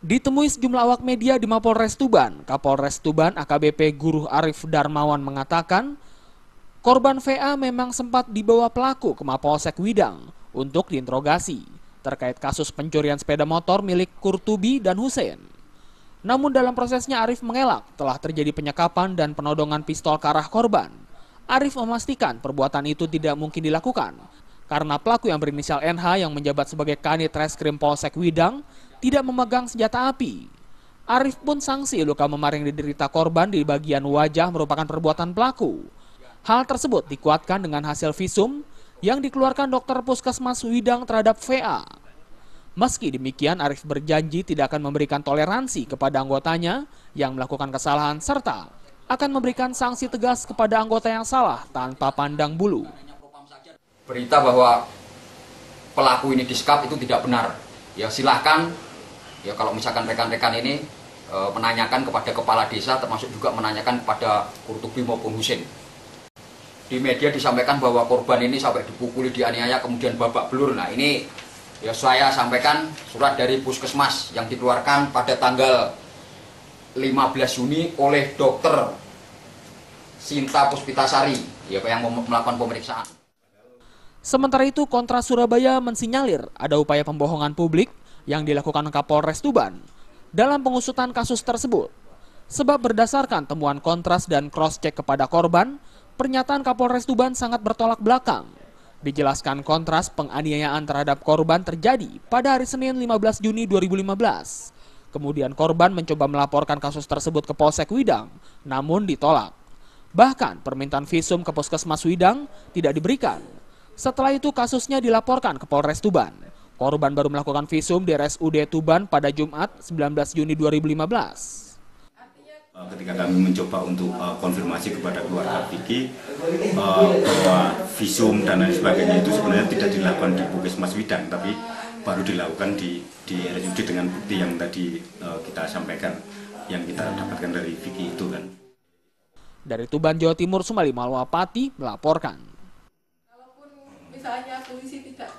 Ditemui sejumlah awak media di Mapolres Tuban, Kapolres Tuban AKBP Guru Arif Darmawan mengatakan, korban VA memang sempat dibawa pelaku ke Mapolsek Widang untuk diinterogasi terkait kasus pencurian sepeda motor milik Kurtubi dan Hussein. Namun dalam prosesnya Arif mengelak telah terjadi penyekapan dan penodongan pistol ke arah korban. Arif memastikan perbuatan itu tidak mungkin dilakukan karena pelaku yang berinisial NH yang menjabat sebagai Kanit Reskrim Polsek Widang tidak memegang senjata api. Arif pun sanksi luka memar yang diderita korban di bagian wajah merupakan perbuatan pelaku. Hal tersebut dikuatkan dengan hasil visum yang dikeluarkan dokter Puskesmas Widang terhadap VA. Meski demikian, Arif berjanji tidak akan memberikan toleransi kepada anggotanya yang melakukan kesalahan serta akan memberikan sanksi tegas kepada anggota yang salah tanpa pandang bulu. Berita bahwa pelaku ini disekap itu tidak benar. Ya silahkan, ya kalau misalkan rekan-rekan ini menanyakan kepada kepala desa, termasuk juga menanyakan kepada Kurtubi maupun Hussein. Di media disampaikan bahwa korban ini sampai dipukuli, dianiaya, kemudian babak belur. Nah ini ya saya sampaikan surat dari Puskesmas yang dikeluarkan pada tanggal 15 Juni oleh Dokter Sinta Puspitasari yang melakukan pemeriksaan. Sementara itu, Kontras Surabaya mensinyalir ada upaya pembohongan publik yang dilakukan Kapolres Tuban dalam pengusutan kasus tersebut. Sebab berdasarkan temuan Kontras dan cross-check kepada korban, pernyataan Kapolres Tuban sangat bertolak belakang. Dijelaskan Kontras penganiayaan terhadap korban terjadi pada hari Senin 15 Juni 2015. Kemudian korban mencoba melaporkan kasus tersebut ke Polsek Widang, namun ditolak. Bahkan permintaan visum ke Puskesmas Widang tidak diberikan. Setelah itu kasusnya dilaporkan ke Polres Tuban. Korban baru melakukan visum di RSUD Tuban pada Jumat 19 Juni 2015. Ketika kami mencoba untuk konfirmasi kepada keluarga Vicky bahwa visum dan lain sebagainya itu sebenarnya tidak dilakukan di Puskesmas Widang, tapi baru dilakukan di RSUD dengan bukti yang tadi kita sampaikan, yang kita dapatkan dari Vicky itu kan. Dari Tuban, Jawa Timur, Sumali Malwapati melaporkan. Kalaupun misalnya polisi tidak